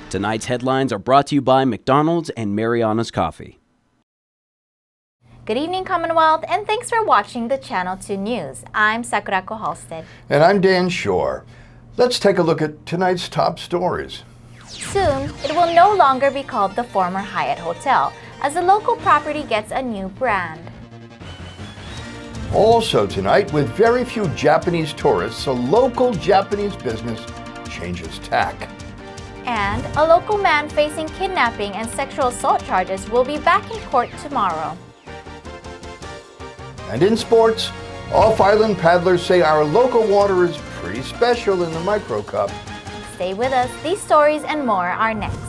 Tonight's headlines are brought to you by McDonald's and Mariana's Coffee. Good evening, Commonwealth, and thanks for watching the Channel 2 News. I'm Sakurako Halstead. And I'm Dan Shore. Let's take a look at tonight's top stories. Soon, it will no longer be called the former Hyatt Hotel, as the local property gets a new brand. Also tonight, with very few Japanese tourists, a local Japanese business changes tack. And a local man facing kidnapping and sexual assault charges will be back in court tomorrow. And in sports, off-island paddlers say our local water is pretty special in the Micro Cup. Stay with us. These stories and more are next.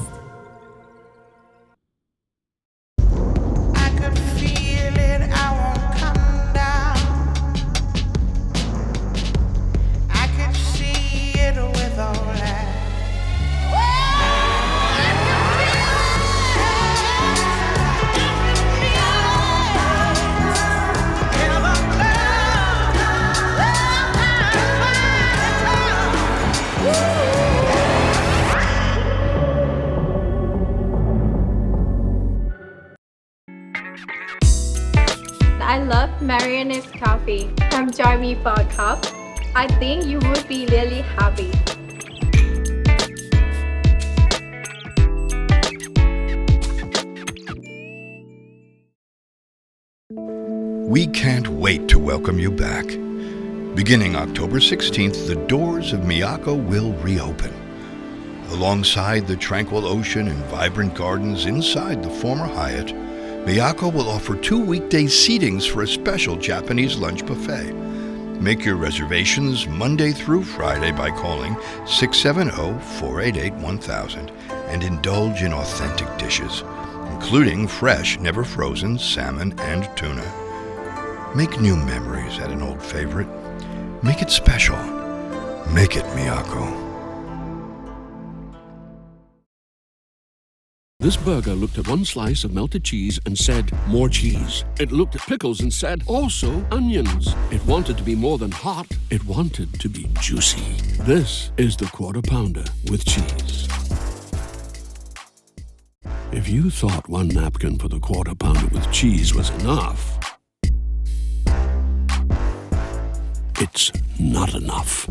I love Micronesia coffee from Join Me for a Cup. I think you would be really happy. We can't wait to welcome you back. Beginning October 16th, the doors of Miyako will reopen. Alongside the tranquil ocean and vibrant gardens inside the former Hyatt, Miyako will offer 2 weekday seatings for a special Japanese lunch buffet. Make your reservations Monday through Friday by calling 670-488-1000 and indulge in authentic dishes, including fresh, never frozen salmon and tuna. Make new memories at an old favorite. Make it special. Make it Miyako. This burger looked at one slice of melted cheese and said, more cheese. It looked at pickles and said, also onions. It wanted to be more than hot. It wanted to be juicy. This is the Quarter Pounder with cheese. If you thought one napkin for the Quarter Pounder with cheese was enough, it's not enough.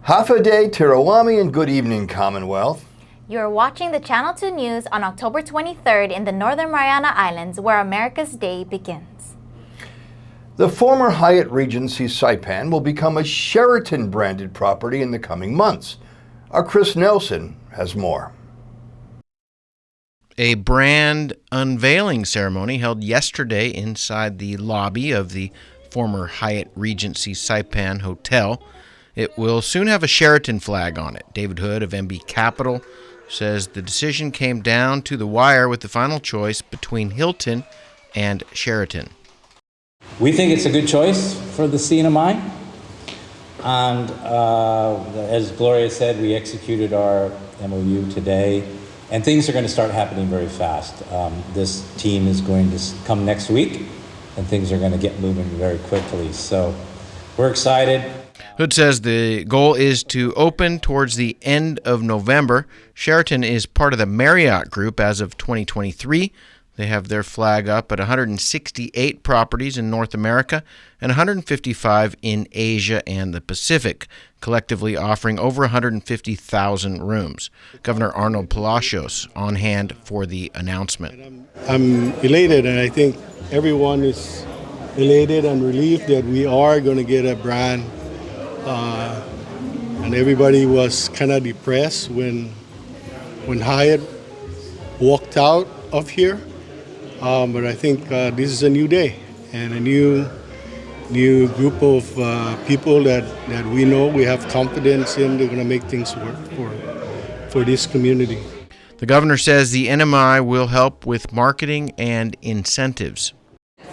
Hafa-day, Tirawami, and good evening, Commonwealth. You're watching the Channel 2 News on October 23rd in the Northern Mariana Islands, where America's Day begins. The former Hyatt Regency Saipan will become a Sheraton-branded property in the coming months. Our Chris Nelson has more. A brand unveiling ceremony held yesterday inside the lobby of the former Hyatt Regency Saipan Hotel. It will soon have a Sheraton flag on it. David Hood of MB Capital says the decision came down to the wire with the final choice between Hilton and Sheraton. We think it's a good choice for the CNMI. And as Gloria said, we executed our MOU today, and things are going to start happening very fast. This team is going to come next week, and things are going to get moving very quickly. So we're excited. Hood says the goal is to open towards the end of November. Sheraton is part of the Marriott Group as of 2023. They have their flag up at 168 properties in North America and 155 in Asia and the Pacific, collectively offering over 150,000 rooms. Governor Arnold Palacios on hand for the announcement. I'm elated, and I think everyone is elated and relieved that we are going to get a brand and everybody was kind of depressed when Hyatt walked out of here. But I think this is a new day and a new group of people that we know we have confidence in. They're going to make things work for this community. The governor says the NMI will help with marketing and incentives.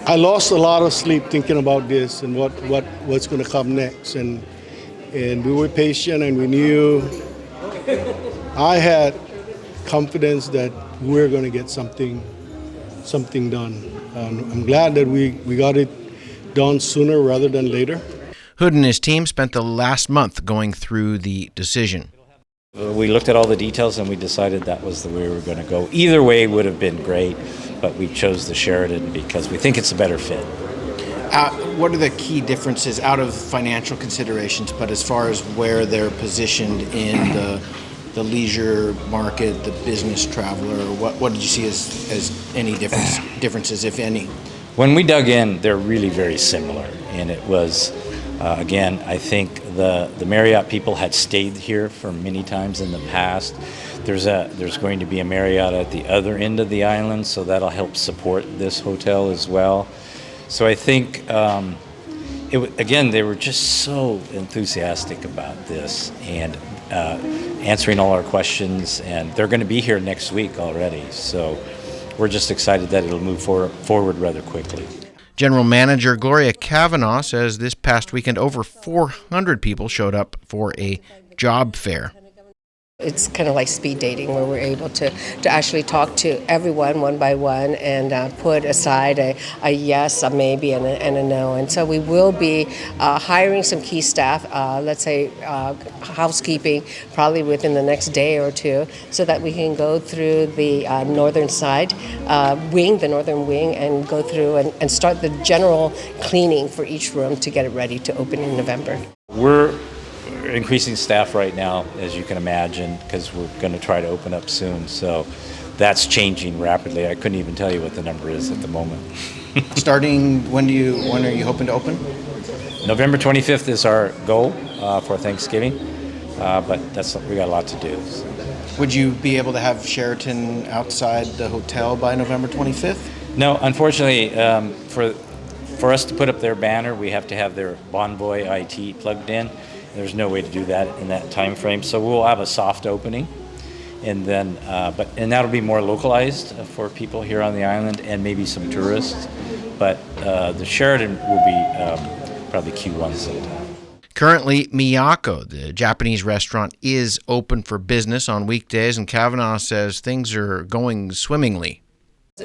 I lost a lot of sleep thinking about this and what's going to come next. And we were patient, and we knew I had confidence that we're going to get something done. I'm glad that we got it done sooner rather than later. Hood and his team spent the last month going through the decision. We looked at all the details and we decided that was the way we were going to go. Either way would have been great, but we chose the Sheraton because we think it's a better fit. What are the key differences out of financial considerations, but as far as where they're positioned in the leisure market, the business traveler? What did you see as any differences, if any? When we dug in, they're really very similar, and it was, again, I think the Marriott people had stayed here for many times in the past. There's going to be a Marriott at the other end of the island, so that'll help support this hotel as well. So I think, again, they were just so enthusiastic about this and answering all our questions, and they're going to be here next week already. So we're just excited that it'll move forward rather quickly. General Manager Gloria Kavanaugh says this past weekend over 400 people showed up for a job fair. It's kind of like speed dating, where we're able to actually talk to everyone one by one and put aside a yes, a maybe, and a no. And so we will be hiring some key staff, let's say housekeeping, probably within the next day or two, so that we can go through the northern side wing, the northern wing, and go through and start the general cleaning for each room to get it ready to open in November. We're increasing staff right now, as you can imagine, because we're going to try to open up soon. So that's changing rapidly. I couldn't even tell you what the number is at the moment. Starting, when are you hoping to open? November 25th is our goal for Thanksgiving, but we got a lot to do. So. Would you be able to have Sheraton outside the hotel by November 25th? No, unfortunately, for us to put up their banner, we have to have their Bonvoy IT plugged in. There's no way to do that in that time frame, so we'll have a soft opening, and then and that'll be more localized for people here on the island and maybe some tourists. But the Sheraton will be probably Q1 sometime. Currently, Miyako, the Japanese restaurant, is open for business on weekdays, and Kavanaugh says things are going swimmingly.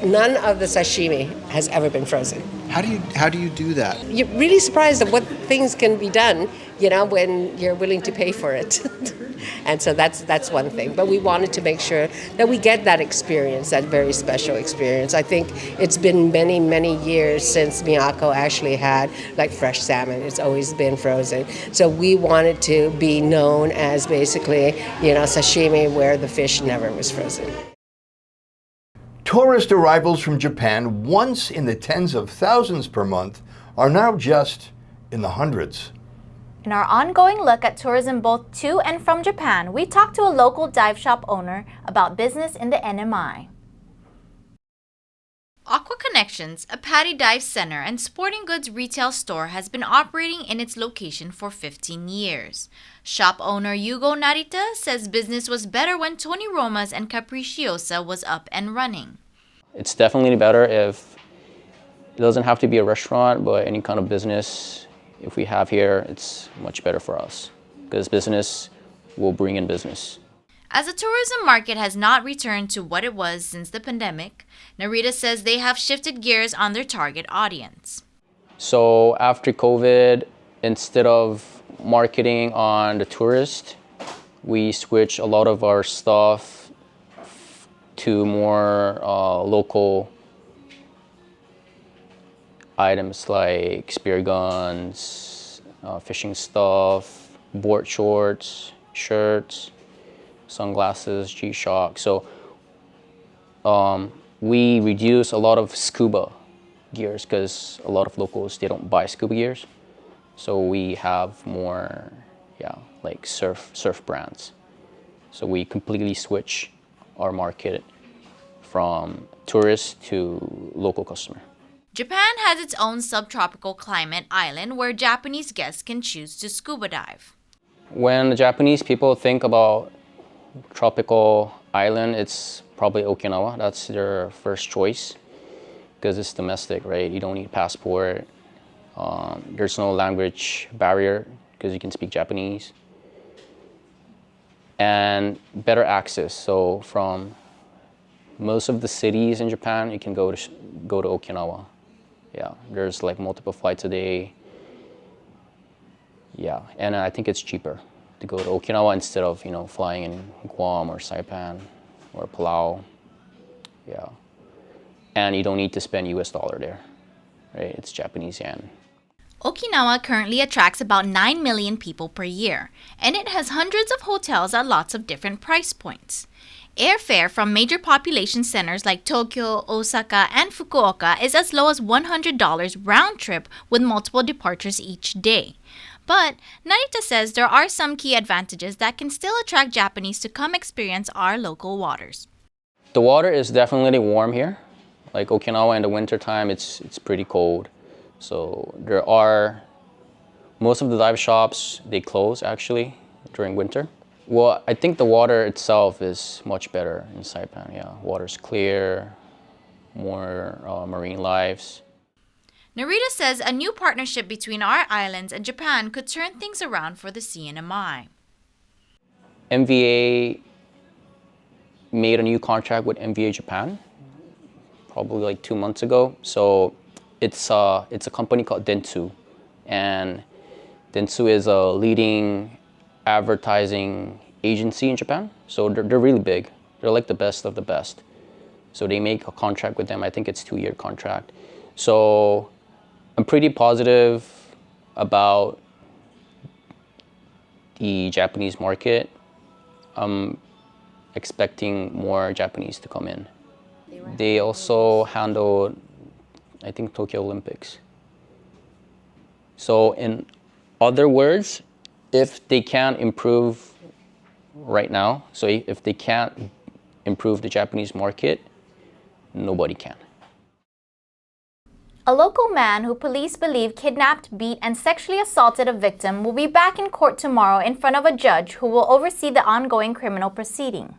None of the sashimi has ever been frozen. How do you do that? You're really surprised at what things can be done, when you're willing to pay for it. And so that's one thing. But we wanted to make sure that we get that experience, that very special experience. I think it's been many, many years since Miyako actually had like fresh salmon. It's always been frozen. So we wanted to be known as basically, sashimi, where the fish never was frozen. Tourist arrivals from Japan, once in the tens of thousands per month, are now just in the hundreds. In our ongoing look at tourism both to and from Japan, we talked to a local dive shop owner about business in the NMI. Aqua Connections, a PADI dive center and sporting goods retail store, has been operating in its location for 15 years. Shop owner Yugo Narita says business was better when Tony Roma's and Capricciosa was up and running. It's definitely better if it doesn't have to be a restaurant, but any kind of business, if we have here, it's much better for us because business will bring in business. As the tourism market has not returned to what it was since the pandemic, Narita says they have shifted gears on their target audience. So after COVID, instead of marketing on the tourist, we switch a lot of our stuff to more local items like spear guns, fishing stuff, board shorts, shirts, sunglasses, G-Shock. So we reduce a lot of scuba gears because a lot of locals, they don't buy scuba gears. So we have more, like surf brands. So we completely switch our market from tourist to local customer. Japan has its own subtropical climate island where Japanese guests can choose to scuba dive. When the Japanese people think about tropical island, it's probably Okinawa. That's their first choice because it's domestic, right? You don't need a passport. There's no language barrier because you can speak Japanese. And better access. So from most of the cities in Japan, you can go to Okinawa. Yeah, there's like multiple flights a day. Yeah, and I think it's cheaper to go to Okinawa instead of, flying in Guam or Saipan or Palau. Yeah, and you don't need to spend US dollar there, right? It's Japanese yen. Okinawa currently attracts about 9 million people per year, and it has hundreds of hotels at lots of different price points. Airfare from major population centers like Tokyo, Osaka, and Fukuoka is as low as $100 round trip with multiple departures each day. But Narita says there are some key advantages that can still attract Japanese to come experience our local waters. The water is definitely warm here. Like Okinawa in the wintertime, it's pretty cold. So most of the dive shops, they close actually during winter. Well, I think the water itself is much better in Saipan. Yeah, water's clear, more marine lives. Narita says a new partnership between our islands and Japan could turn things around for the CNMI. MVA made a new contract with MVA Japan, probably like 2 months ago. So it's a company called Dentsu, and Dentsu is a leading advertising agency in Japan. So they're really big. They're like the best of the best. So they make a contract with them. I think it's a 2-year contract. So I'm pretty positive about the Japanese market. I'm expecting more Japanese to come in. They also handled, I think, Tokyo Olympics. So in other words, if they can't improve right now, so if they can't improve the Japanese market, nobody can. A local man who police believe kidnapped, beat, and sexually assaulted a victim will be back in court tomorrow in front of a judge who will oversee the ongoing criminal proceeding.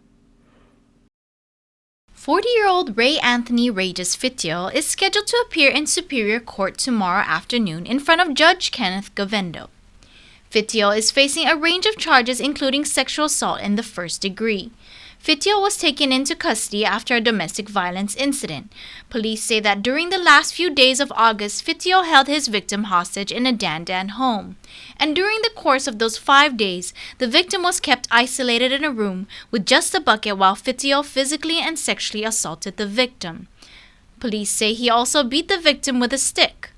40-year-old Ray Anthony Regis Fitio is scheduled to appear in Superior Court tomorrow afternoon in front of Judge Kenneth Govendo. Fitio is facing a range of charges including sexual assault in the first degree. Fitio was taken into custody after a domestic violence incident. Police say that during the last few days of August, Fitio held his victim hostage in a Dan home. And during the course of those 5 days, the victim was kept isolated in a room with just a bucket while Fitio physically and sexually assaulted the victim. Police say he also beat the victim with a stick.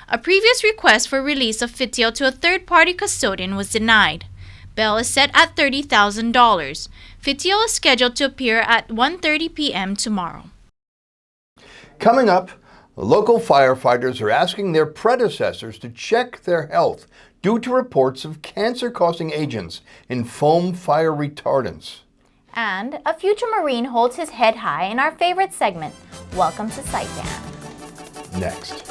A previous request for release of Fitio to a third-party custodian was denied. Bail is set at $30,000. Fitio is scheduled to appear at 1:30 p.m. tomorrow. Coming up, local firefighters are asking their predecessors to check their health due to reports of cancer-causing agents in foam fire retardants. And a future Marine holds his head high in our favorite segment, Welcome to Saipan. Next.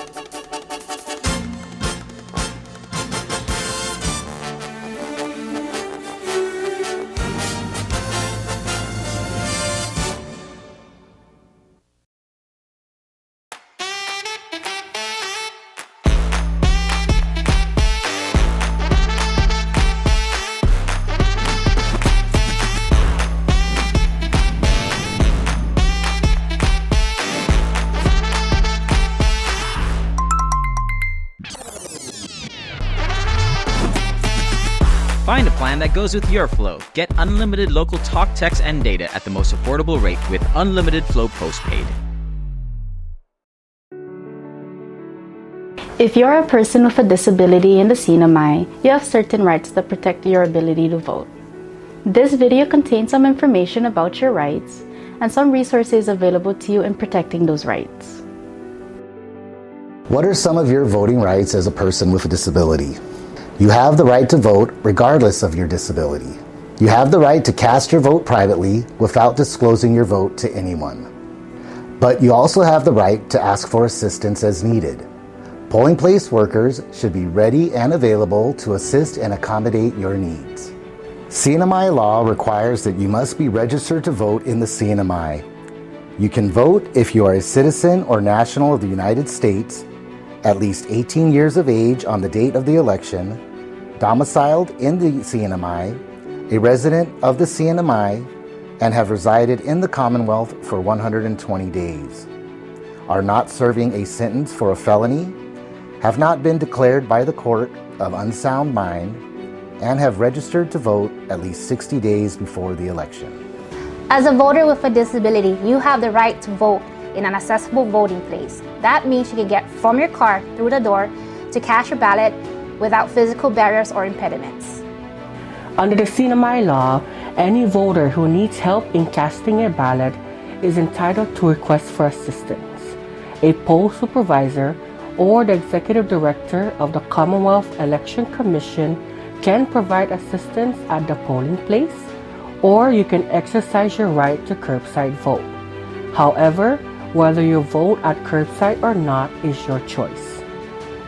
Find a plan that goes with your flow. Get unlimited local talk, text, and data at the most affordable rate with Unlimited Flow Postpaid. If you're a person with a disability in the CNMI, you have certain rights that protect your ability to vote. This video contains some information about your rights and some resources available to you in protecting those rights. What are some of your voting rights as a person with a disability? You have the right to vote regardless of your disability. You have the right to cast your vote privately without disclosing your vote to anyone. But you also have the right to ask for assistance as needed. Polling place workers should be ready and available to assist and accommodate your needs. CNMI law requires that you must be registered to vote in the CNMI. You can vote if you are a citizen or national of the United States, at least 18 years of age on the date of the election, domiciled in the CNMI, a resident of the CNMI, and have resided in the Commonwealth for 120 days, are not serving a sentence for a felony, have not been declared by the court of unsound mind, and have registered to vote at least 60 days before the election. As a voter with a disability, you have the right to vote in an accessible voting place. That means you can get from your car through the door to cast your ballot without physical barriers or impediments. Under the CNMI law, any voter who needs help in casting a ballot is entitled to request for assistance. A poll supervisor or the executive director of the Commonwealth Election Commission can provide assistance at the polling place, or you can exercise your right to curbside vote. However, whether you vote at curbside or not is your choice.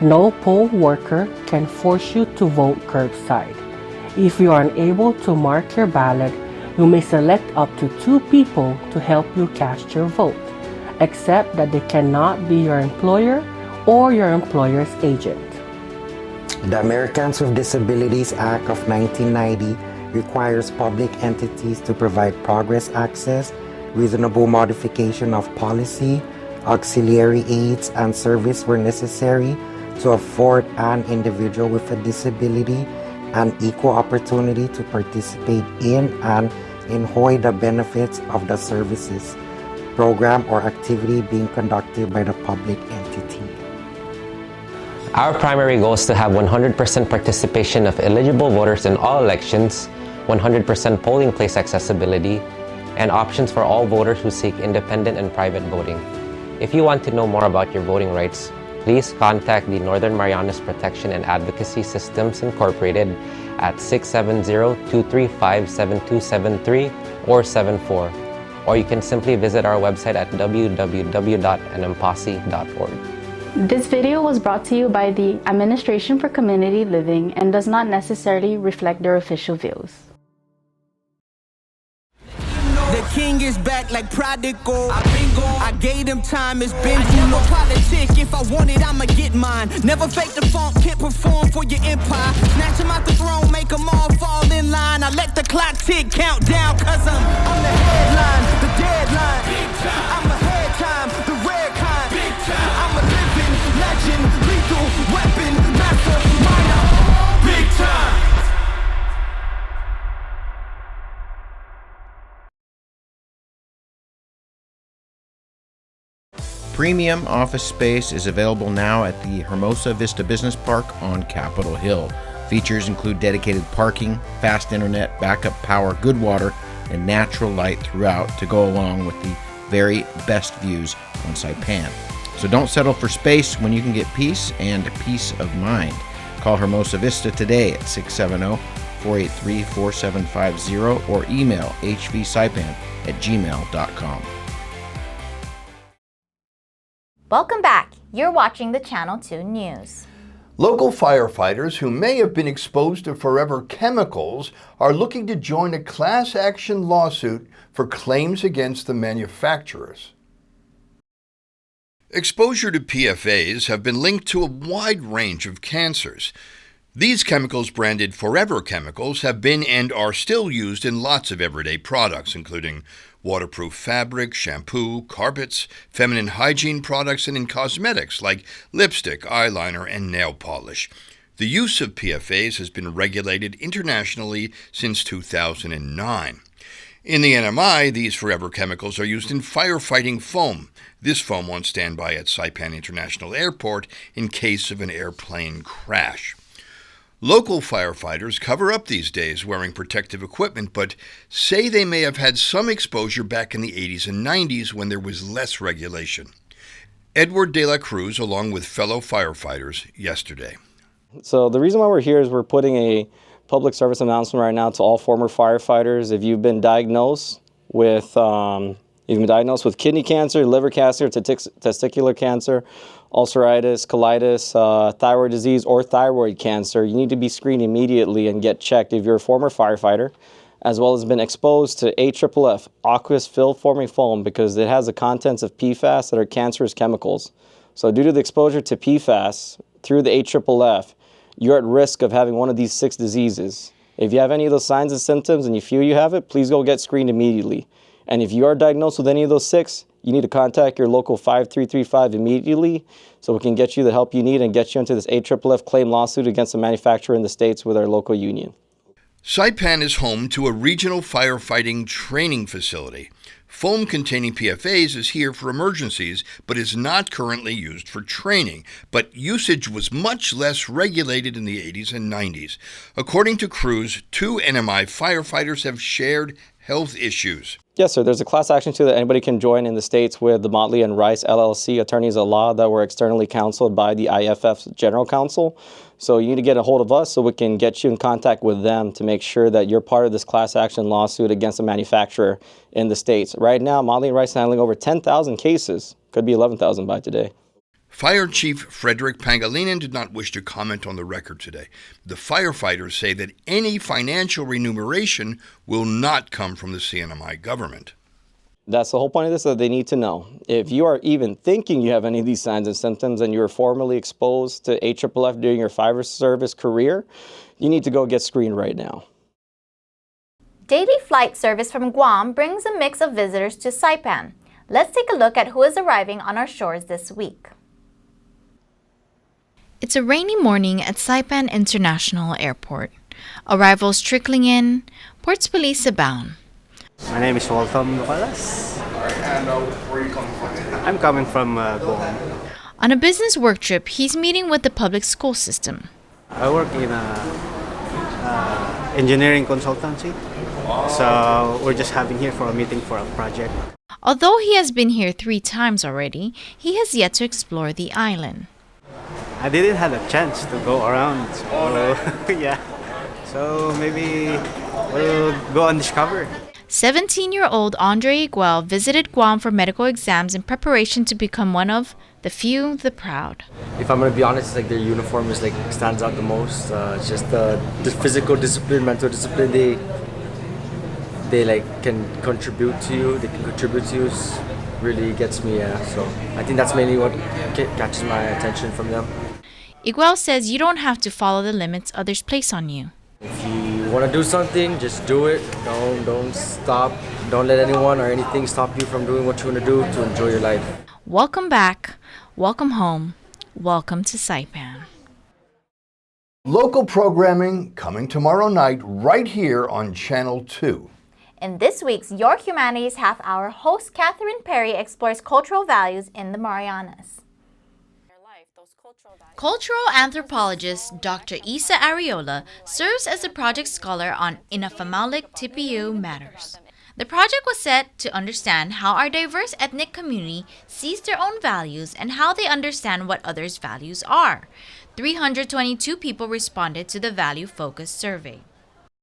No poll worker can force you to vote curbside. If you are unable to mark your ballot, you may select up to 2 people to help you cast your vote, except that they cannot be your employer or your employer's agent. The Americans with Disabilities Act of 1990 requires public entities to provide progress access, reasonable modification of policy, auxiliary aids and service where necessary to afford an individual with a disability an equal opportunity to participate in and enjoy the benefits of the services, program, or activity being conducted by the public entity. Our primary goal is to have 100% participation of eligible voters in all elections, 100% polling place accessibility, and options for all voters who seek independent and private voting. If you want to know more about your voting rights, please contact the Northern Marianas Protection and Advocacy Systems Incorporated at 670-235-7273 or 74, or you can simply visit our website at www.nmpasi.org. This video was brought to you by the Administration for Community Living and does not necessarily reflect their official views. The king is back like prodigal. I gave him time, it's been too long. Politic, if I want it, I'ma get mine. Never fake the funk, can't perform for your empire. Snatch him out the throne, make them all fall in line. I let the clock tick, count down, cause I'm the headline, the deadline. I'm ahead time, the rare kind. I'm a living legend, lethal weapon, master minor. Big time. Premium office space is available now at the Hermosa Vista Business Park on Capitol Hill. Features include dedicated parking, fast internet, backup power, good water, and natural light throughout to go along with the very best views on Saipan. So don't settle for space when you can get peace and peace of mind. Call Hermosa Vista today at 670-483-4750 or email hvsaipan@gmail.com. Welcome back. You're watching the Channel 2 News. Local firefighters who may have been exposed to forever chemicals are looking to join a class action lawsuit for claims against the manufacturers. Exposure to PFAs have been linked to a wide range of cancers. These chemicals, branded Forever Chemicals, have been and are still used in lots of everyday products, including waterproof fabric, shampoo, carpets, feminine hygiene products, and in cosmetics like lipstick, eyeliner, and nail polish. The use of PFAs has been regulated internationally since 2009. In the NMI, these Forever Chemicals are used in firefighting foam. This foam on standby at Saipan International Airport in case of an airplane crash. Local firefighters cover up these days wearing protective equipment, but say they may have had some exposure back in the 80s and 90s when there was less regulation. Edward De La Cruz, along with fellow firefighters, yesterday. So the reason why we're here is we're putting a public service announcement right now to all former firefighters. If you've been diagnosed with kidney cancer, liver cancer, testicular cancer, ulceritis, colitis, thyroid disease, or thyroid cancer, you need to be screened immediately and get checked if you're a former firefighter, as well as been exposed to AFFF, aqueous film-forming foam, because it has the contents of PFAS that are cancerous chemicals. So due to the exposure to PFAS through the AFFF, you're at risk of having one of these 6 diseases. If you have any of those signs and symptoms and you feel you have it, please go get screened immediately. And if you are diagnosed with any of those 6, you need to contact your local 5335 immediately so we can get you the help you need and get you into this AFFF claim lawsuit against the manufacturer in the States with our local union. Saipan is home to a regional firefighting training facility. Foam containing PFAs is here for emergencies, but is not currently used for training. But usage was much less regulated in the 80s and 90s. According to crews, 2 NMI firefighters have shared health issues. Yes, sir. There's a class action suit that anybody can join in the States with the Motley and Rice LLC attorneys at law that were externally counseled by the IFF's General Counsel. So you need to get a hold of us so we can get you in contact with them to make sure that you're part of this class action lawsuit against the manufacturer in the States. Right now, Motley and Rice is handling over 10,000 cases. Could be 11,000 by today. Fire Chief Frederick Pangilinan did not wish to comment on the record today. The firefighters say that any financial remuneration will not come from the CNMI government. That's the whole point of this, that they need to know. If you are even thinking you have any of these signs and symptoms and you were formerly exposed to AFFF during your fire service career, you need to go get screened right now. Daily flight service from Guam brings a mix of visitors to Saipan. Let's take a look at who is arriving on our shores this week. It's a rainy morning at Saipan International Airport. Arrivals trickling in, ports police abound. My name is Walter Nucalas. And where are you coming from? I'm coming from Guam. On a business work trip, he's meeting with the public school system. I work in engineering consultancy. So we're just having here for a meeting for a project. Although he has been here 3 times already, he has yet to explore the island. I didn't have a chance to go around, so yeah. So maybe we'll go and discover. 17-year-old Andre Iguel visited Guam for medical exams in preparation to become one of the few, the proud. If I'm gonna be honest, like their uniform is like stands out the most. It's just the physical discipline, mental discipline. They like can contribute to you. They can contribute to you. Really gets me. So I think that's mainly what catches my attention from them. Iguel says you don't have to follow the limits others place on you. If you want to do something, just do it. Don't stop. Don't let anyone or anything stop you from doing what you want to do to enjoy your life. Welcome back. Welcome home. Welcome to Saipan. Local programming coming tomorrow night right here on Channel 2. In this week's Your Humanities Half Hour, host Catherine Perry explores cultural values in the Marianas. Cultural anthropologist Dr. Isa Ariola serves as a project scholar on Inafamalik Tipiu matters. The project was set to understand how our diverse ethnic community sees their own values and how they understand what others' values are. 322 people responded to the value-focused survey.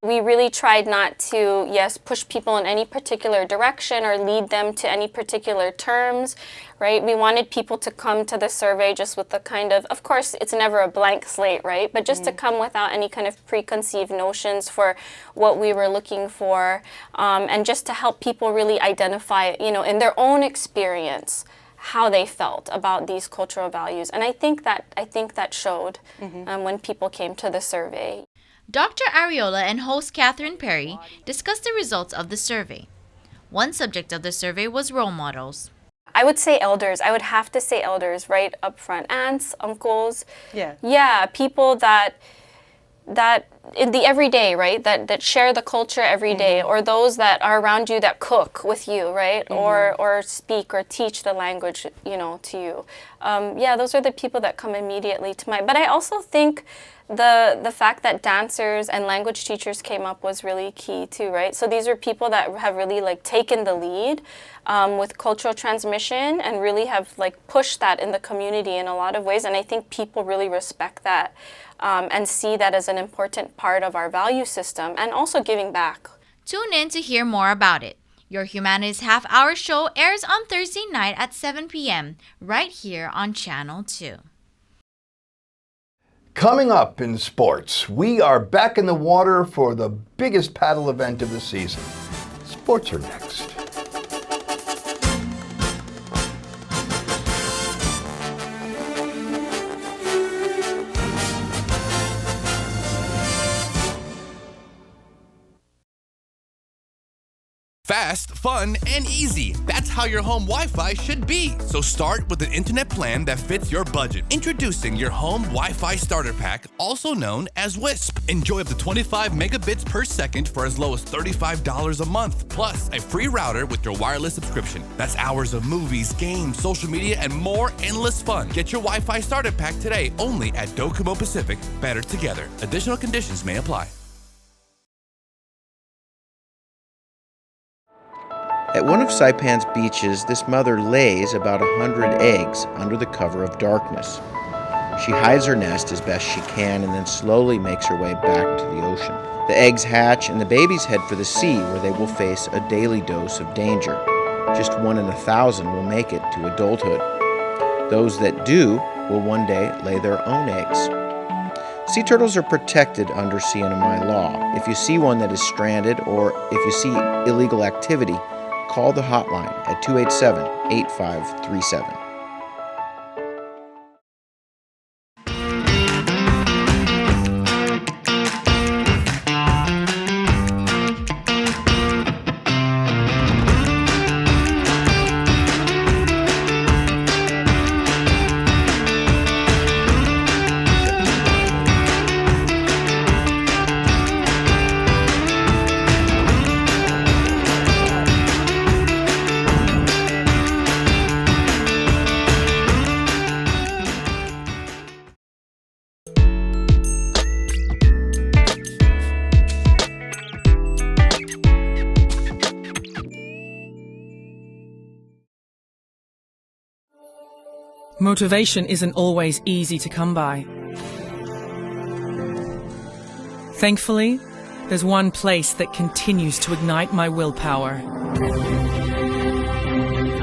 We really tried not to, push people in any particular direction or lead them to any particular terms, right? We wanted people to come to the survey just with the kind of course, it's never a blank slate, right? But just to come without any kind of preconceived notions for what we were looking for, and just to help people really identify, in their own experience, how they felt about these cultural values. And I think that showed when people came to the survey. Dr. Ariola and host Catherine Perry discussed the results of the survey. One subject of the survey was role models. I would say elders. I would have to say elders right up front. Aunts, uncles. Yeah, people that in the everyday, right? That share the culture every day, or those that are around you that cook with you, right? Or speak or teach the language, to you. Those are the people that come immediately to mind. But I also think the fact that dancers and language teachers came up was really key too, right? So these are people that have really like taken the lead with cultural transmission and really have like pushed that in the community in a lot of ways. And I think people really respect that and see that as an important part of our value system and also giving back. Tune in to hear more about it. Your Humanities Half Hour show airs on Thursday night at 7 p.m. right here on Channel 2. Coming up in sports, we are back in the water for the biggest paddle event of the season. Sports are next. Fast, fun, and easy. That's how your home Wi-Fi should be. So start with an internet plan that fits your budget. Introducing your home Wi-Fi starter pack, also known as WISP. Enjoy up to 25 megabits per second for as low as $35 a month. Plus, a free router with your wireless subscription. That's hours of movies, games, social media, and more endless fun. Get your Wi-Fi starter pack today only at Docomo Pacific. Better together. Additional conditions may apply. At one of Saipan's beaches, this mother lays about 100 eggs under the cover of darkness. She hides her nest as best she can and then slowly makes her way back to the ocean. The eggs hatch and the babies head for the sea, where they will face a daily dose of danger. Just 1 in 1,000 will make it to adulthood. Those that do will one day lay their own eggs. Sea turtles are protected under CNMI law. If you see one that is stranded or if you see illegal activity, call the hotline at 287-8537. Motivation isn't always easy to come by. Thankfully, there's one place that continues to ignite my willpower.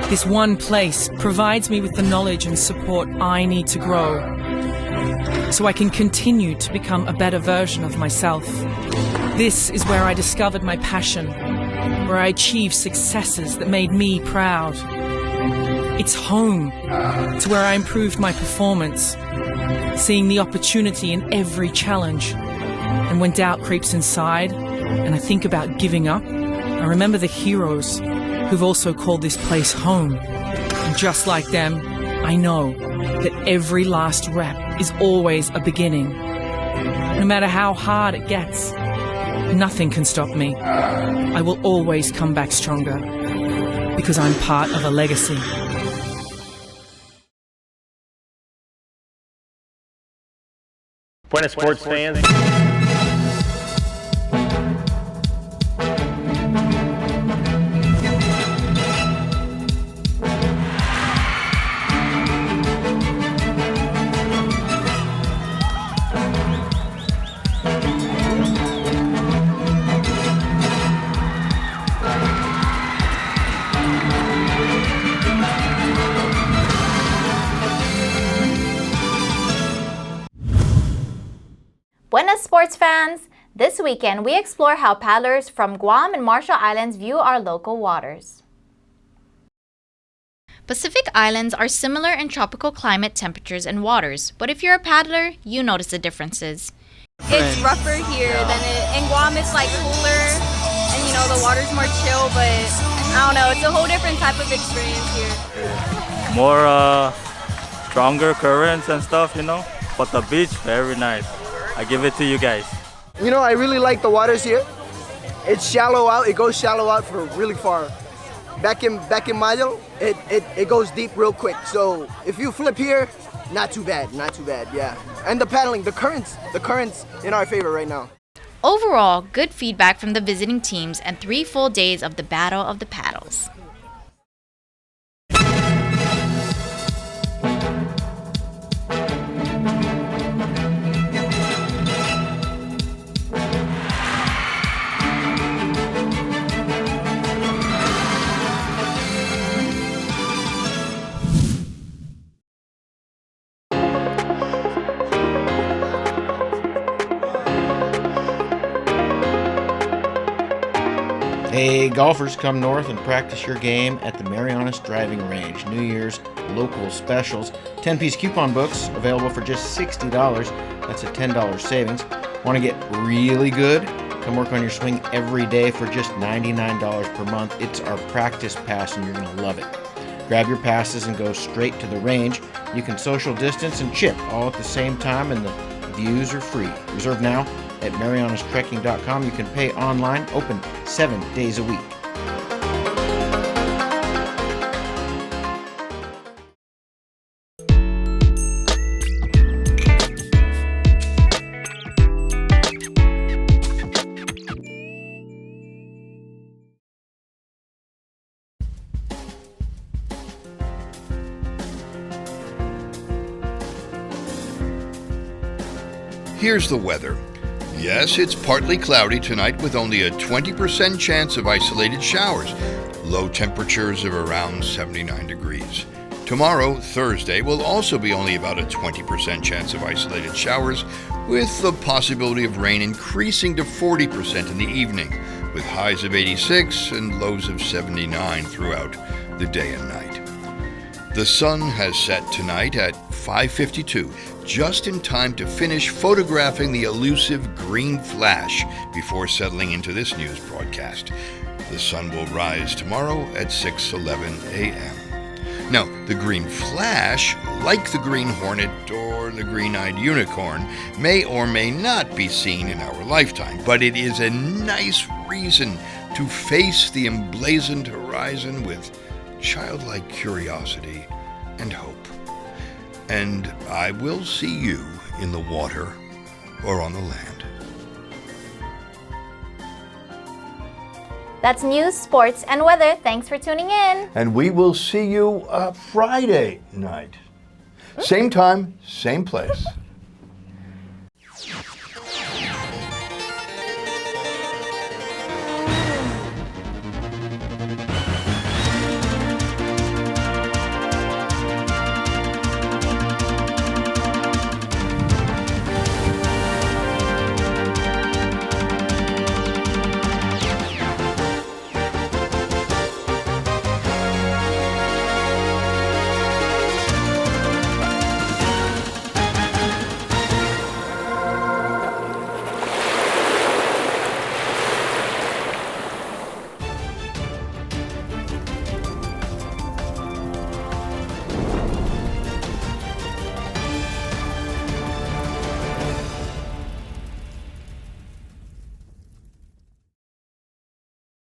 This one place provides me with the knowledge and support I need to grow, so I can continue to become a better version of myself. This is where I discovered my passion, where I achieved successes that made me proud. It's home to where I improved my performance, seeing the opportunity in every challenge. And when doubt creeps inside and I think about giving up, I remember the heroes who've also called this place home. And just like them, I know that every last rep is always a beginning. No matter how hard it gets, nothing can stop me. I will always come back stronger because I'm part of a legacy. Buenas sports fans. Buenas sports fans! This weekend we explore how paddlers from Guam and Marshall Islands view our local waters. Pacific Islands are similar in tropical climate, temperatures, and waters, but if you're a paddler, you notice the differences. It's rougher here than in Guam. It's like cooler, and you know the water's more chill, but I don't know, it's a whole different type of experience here. More stronger currents and stuff, you know, but the beach, very nice. I give it to you guys. You know, I really like the waters here. It's shallow out, it goes shallow out for really far. back in Mayo, it goes deep real quick. So if you flip here, not too bad, yeah. And the paddling, the currents in our favor right now. Overall, good feedback from the visiting teams and 3 full days of the Battle of the Paddles. Hey, golfers, come north and practice your game at the Marianas Driving Range. New Year's local specials. 10-piece coupon books available for just $60. That's a $10 savings. Want to get really good? Come work on your swing every day for just $99 per month. It's our practice pass and you're going to love it. Grab your passes and go straight to the range. You can social distance and chip all at the same time, and the views are free. Reserve now at marianastrekking.com. You can pay online, open 7 days a week. Here's the weather. Yes, it's partly cloudy tonight with only a 20% chance of isolated showers. Low temperatures of around 79 degrees. Tomorrow, Thursday, will also be only about a 20% chance of isolated showers, with the possibility of rain increasing to 40% in the evening, with highs of 86 and lows of 79 throughout the day and night. The sun has set tonight at 5:52, just in time to finish photographing the elusive green flash before settling into this news broadcast. The sun will rise tomorrow at 6:11 a.m. Now, the green flash, like the green hornet or the green-eyed unicorn, may or may not be seen in our lifetime, but it is a nice reason to face the emblazoned horizon with childlike curiosity and hope. And I will see you in the water or on the land. That's news, sports, and weather. Thanks for tuning in. And we will see you Friday night. Same time, same place.